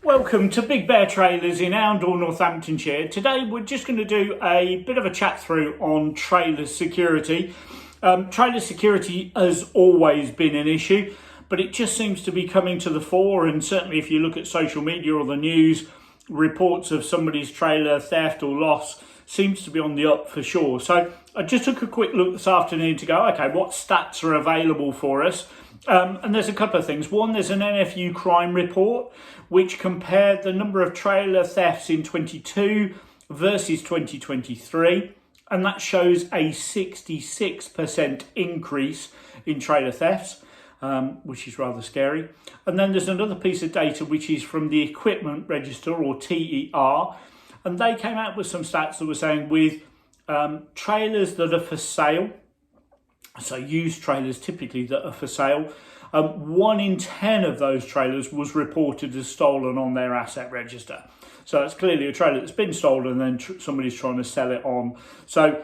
Welcome to Big Bear Trailers in Oundle, Northamptonshire. Today we're just going to do a bit of a chat through on trailer security. Trailer security has always been an issue, but it just seems to be coming to the fore, and certainly if you look at social media or the news, reports of somebody's trailer theft or loss seems to be on the up for sure. So I just took a quick look this afternoon to go, okay, what stats are available for us? And there's a couple of things. One, there's an NFU Crime Report, which compared the number of trailer thefts in 22 versus 2023. And that shows a 66% increase in trailer thefts, which is rather scary. And then there's another piece of data, which is from the Equipment Register, or TER. And they came out with some stats that were saying with trailers that are for sale, so used trailers typically that are for sale, 1 in 10 of those trailers was reported as stolen on their asset register. So that's clearly a trailer that's been stolen and then somebody's trying to sell it on. So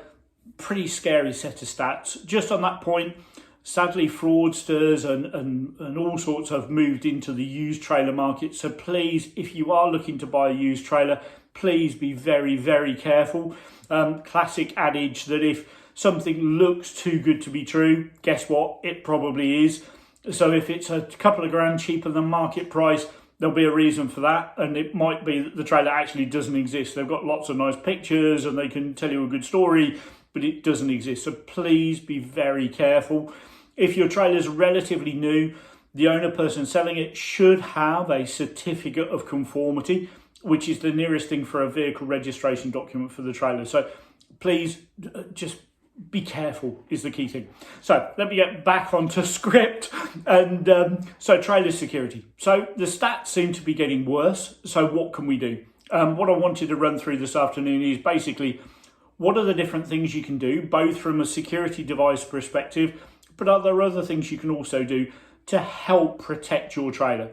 pretty scary set of stats. Just on that point, sadly fraudsters and all sorts have moved into the used trailer market. So please, if you are looking to buy a used trailer, please be very, very careful. Classic adage that if something looks too good to be true, guess what? It probably is. So if it's a couple of grand cheaper than market price, there'll be a reason for that. And it might be that the trailer actually doesn't exist. They've got lots of nice pictures and they can tell you a good story, but it doesn't exist. So please be very careful. If your trailer is relatively new, the owner person selling it should have a certificate of conformity, which is the nearest thing for a vehicle registration document for the trailer. So please just be careful is the key thing. So let me get back onto script. And so trailer security. So the stats seem to be getting worse. So what can we do? What I wanted to run through this afternoon is basically what are the different things you can do, both from a security device perspective, but are there other things you can also do to help protect your trailer?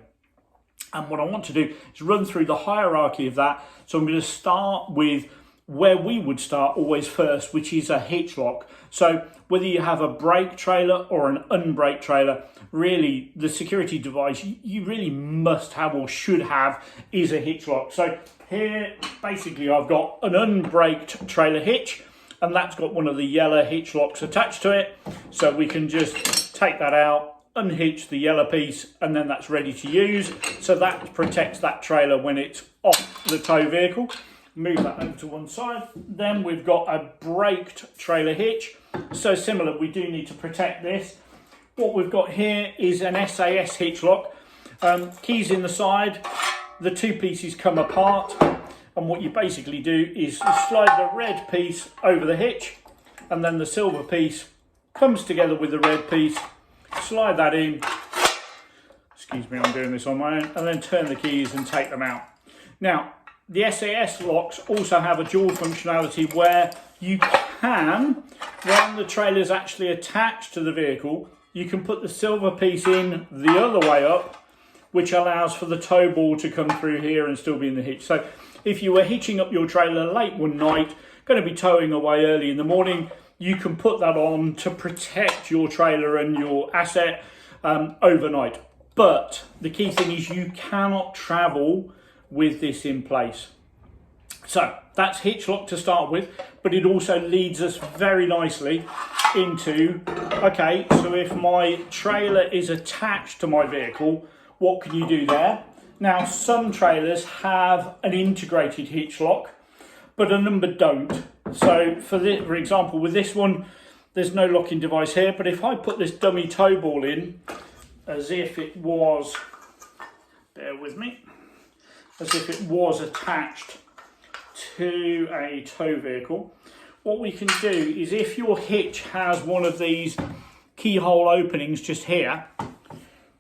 And what I want to do is run through the hierarchy of that. So I'm going to start with where we would start always first, which is a hitch lock. So whether you have a brake trailer or an unbraked trailer, really the security device you really must have or should have is a hitch lock. So here, basically I've got an unbraked trailer hitch, and that's got one of the yellow hitch locks attached to it. So we can just take that out, unhitch the yellow piece, and then that's ready to use. So that protects that trailer when it's off the tow vehicle. Move that over to one side. Then we've got a braked trailer hitch. So similar, we do need to protect this. What we've got here is an SAS hitch lock. Keys in the side, the two pieces come apart, and what you basically do is you slide the red piece over the hitch, and then the silver piece comes together with the red piece. Slide that in, excuse me, I'm doing this on my own, and then turn the keys and take them out. Now, the SAS locks also have a dual functionality where you can, when the trailer is actually attached to the vehicle, you can put the silver piece in the other way up, which allows for the tow ball to come through here and still be in the hitch. So if you were hitching up your trailer late one night, going to be towing away early in the morning, you can put that on to protect your trailer and your asset overnight. But the key thing is you cannot travel with this in place. So that's hitch lock to start with, but it also leads us very nicely into, okay, so if my trailer is attached to my vehicle, what can you do there? Now, some trailers have an integrated hitch lock, but a number don't. So for example, with this one, there's no locking device here, but if I put this dummy tow ball in as if it was, bear with me, as if it was attached to a tow vehicle, what we can do is if your hitch has one of these keyhole openings just here,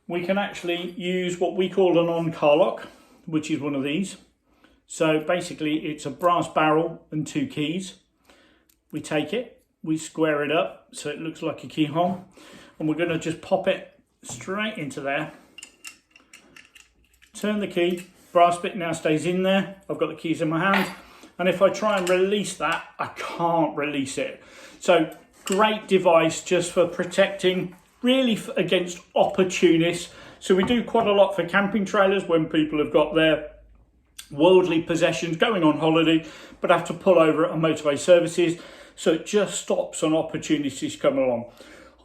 we can actually use what we call an on-car lock, which is one of these. So basically it's a brass barrel and 2 keys. We take it, we square it up so it looks like a keyhole, and we're going to just pop it straight into there. Turn the key, brass bit now stays in there. I've got the keys in my hand, and if I try and release that, I can't release it. So great device just for protecting, really against opportunists. So we do quite a lot for camping trailers when people have got their worldly possessions, going on holiday, but have to pull over at a motorway services. So it just stops an opportunities coming along.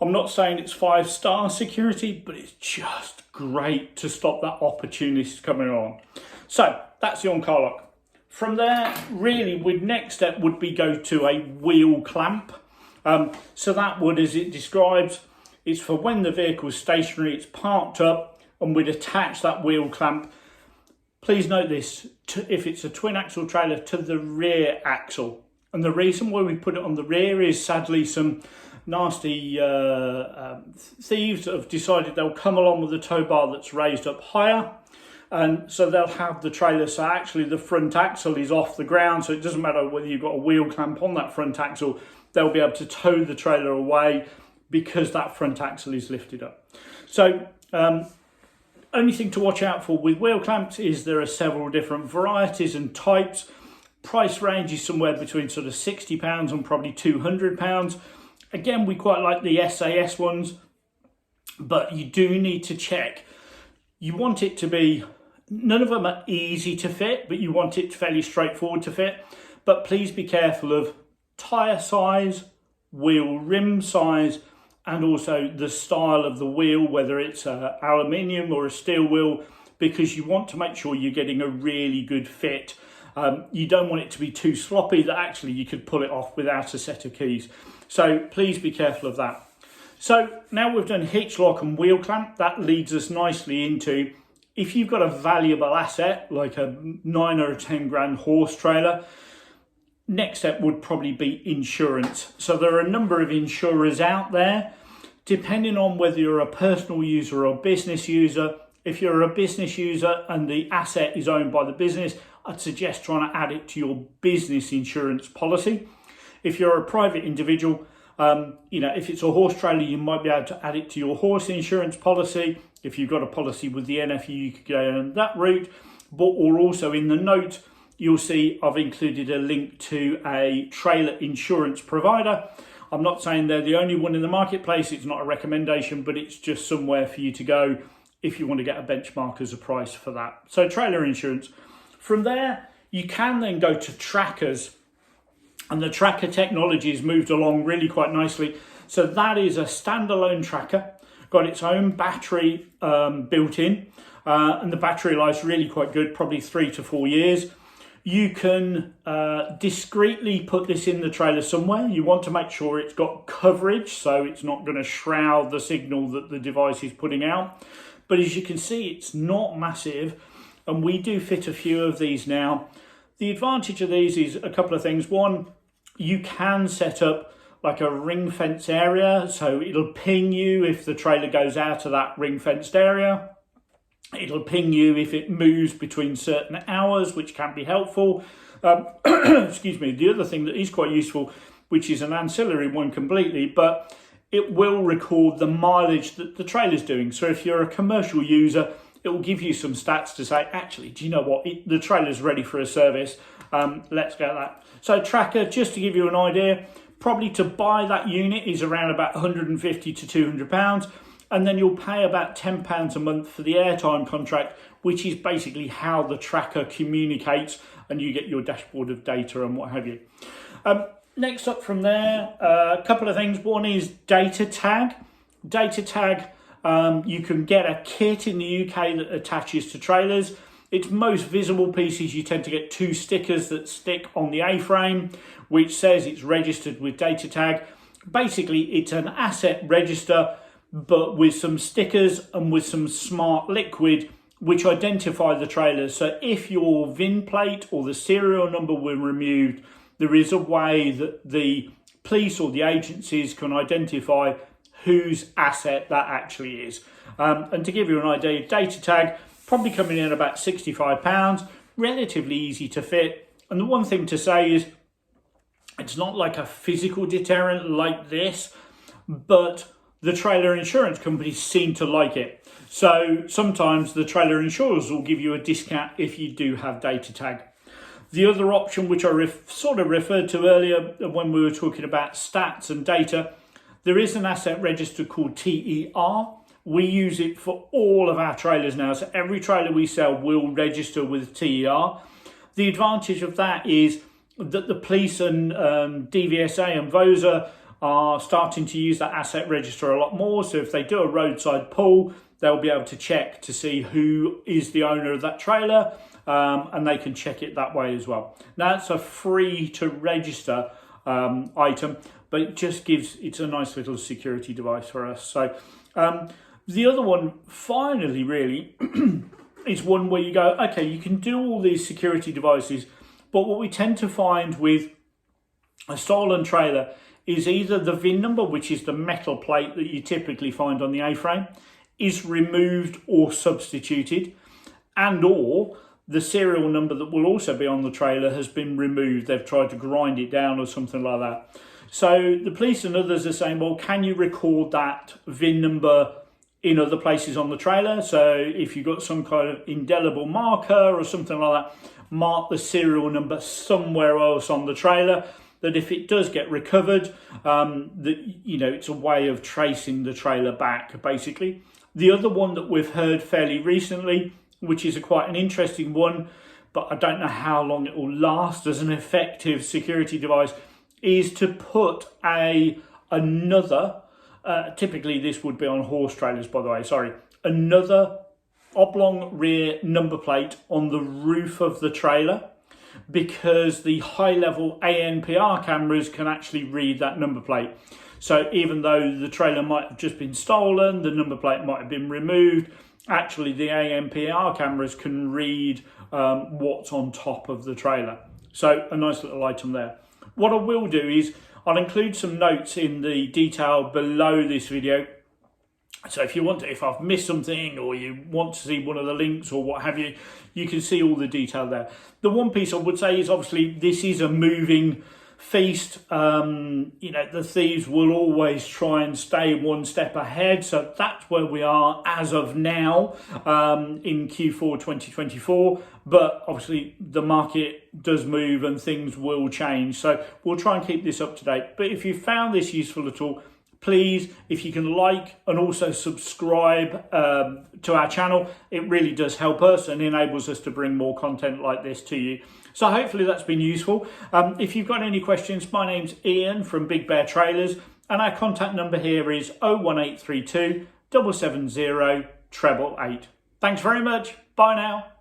I'm not saying it's 5-star security, but it's just great to stop that opportunist coming along. So that's the on-car lock. From there, really, next step would be go to a wheel clamp. So that would, as it describes, it's for when the vehicle is stationary, it's parked up, and we'd attach that wheel clamp. Please note this, if it's a twin axle trailer, to the rear axle. And the reason why we put it on the rear is sadly some nasty thieves have decided they'll come along with a tow bar that's raised up higher. And so they'll have the trailer, so actually the front axle is off the ground. So it doesn't matter whether you've got a wheel clamp on that front axle, they'll be able to tow the trailer away because that front axle is lifted up. So only thing to watch out for with wheel clamps is there are several different varieties and types. Price range is somewhere between sort of £60 and probably £200. Again, we quite like the SAS ones, but you do need to check. You want it to be, none of them are easy to fit, but you want it fairly straightforward to fit. But please be careful of tyre size, wheel rim size, and also the style of the wheel, whether it's aluminium or a steel wheel, because you want to make sure you're getting a really good fit. You don't want it to be too sloppy that actually you could pull it off without a set of keys. So please be careful of that. So now we've done hitch lock and wheel clamp, that leads us nicely into, if you've got a valuable asset like a 9 or a 10 grand horse trailer, next step would probably be insurance. So there are a number of insurers out there, depending on whether you're a personal user or a business user. If you're a business user and the asset is owned by the business, I'd suggest trying to add it to your business insurance policy. If you're a private individual, if it's a horse trailer, you might be able to add it to your horse insurance policy. If you've got a policy with the NFU, you could go down that route. Or also in the note, you'll see I've included a link to a trailer insurance provider. I'm not saying they're the only one in the marketplace. It's not a recommendation, but it's just somewhere for you to go if you want to get a benchmark as a price for that. So trailer insurance. From there, you can then go to trackers. And the tracker technology has moved along really quite nicely. So that is a standalone tracker, got its own battery built in, and the battery life's really quite good, probably 3 to 4 years. You can discreetly put this in the trailer somewhere. You want to make sure it's got coverage, so it's not going to shroud the signal that the device is putting out. But as you can see, it's not massive, and we do fit a few of these now. The advantage of these is a couple of things. One, you can set up like a ring fence area, so it'll ping you if the trailer goes out of that ring fenced area. It'll ping you if it moves between certain hours, which can be helpful. Excuse me. The other thing that is quite useful, which is an ancillary one completely, but it will record the mileage that the trailer's doing. So if you're a commercial user, it will give you some stats to say, actually, do you know what? The trailer's ready for a service. Let's get that. So tracker, just to give you an idea, probably to buy that unit is around about 150 to 200 pounds. And then you'll pay about £10 a month for the airtime contract, which is basically how the tracker communicates and you get your dashboard of data and what have you. Next up from there, a couple of things. One is data tag. Data tag, you can get a kit in the UK that attaches to trailers. Its most visible pieces, you tend to get 2 stickers that stick on the A-frame, which says it's registered with data tag. Basically, it's an asset register, but with some stickers and with some smart liquid which identify the trailer. So if your VIN plate or the serial number were removed, there is a way that the police or the agencies can identify whose asset that actually is. And to give you an idea, data tag probably coming in about £65, relatively easy to fit. And the one thing to say is it's not like a physical deterrent like this, but the trailer insurance companies seem to like it. So sometimes the trailer insurers will give you a discount if you do have data tag. The other option, which I sort of referred to earlier when we were talking about stats and data, there is an asset register called TER, We use it for all of our trailers now. So every trailer we sell will register with TER. The advantage of that is that the police and DVSA and VOSA are starting to use that asset register a lot more. So if they do a roadside pull, they'll be able to check to see who is the owner of that trailer, and they can check it that way as well. Now, it's a free to register item, but it's a nice little security device for us. So the other one, finally, really, is one where you go, okay, you can do all these security devices, but what we tend to find with a stolen trailer is either the VIN number, which is the metal plate that you typically find on the A-frame, is removed or substituted, and or the serial number that will also be on the trailer has been removed. They've tried to grind it down or something like that. So the police and others are saying, well, can you record that VIN number in other places on the trailer? So if you've got some kind of indelible marker or something like that, mark the serial number somewhere else on the trailer, that if it does get recovered, it's a way of tracing the trailer back, basically. The other one that we've heard fairly recently, which is quite an interesting one, but I don't know how long it will last as an effective security device, is to put another, typically this would be on horse trailers, by the way, another oblong rear number plate on the roof of the trailer, because the high-level ANPR cameras can actually read that number plate. So even though the trailer might have just been stolen, the number plate might have been removed, actually the ANPR cameras can read what's on top of the trailer. So a nice little item there. What I will do is I'll include some notes in the detail below this video. So if I've missed something or you want to see one of the links or what have you, you can see all the detail there. The one piece I would say is obviously this is a moving feast. The thieves will always try and stay one step ahead. So that's where we are as of now in Q4 2024. But obviously the market does move and things will change. So we'll try and keep this up to date. But if you found this useful at all, please, if you can like and also subscribe to our channel, it really does help us and enables us to bring more content like this to you. So hopefully that's been useful. If you've got any questions, my name's Ian from Big Bear Trailers, and our contact number here is 01832 770 888. Thanks very much. Bye now.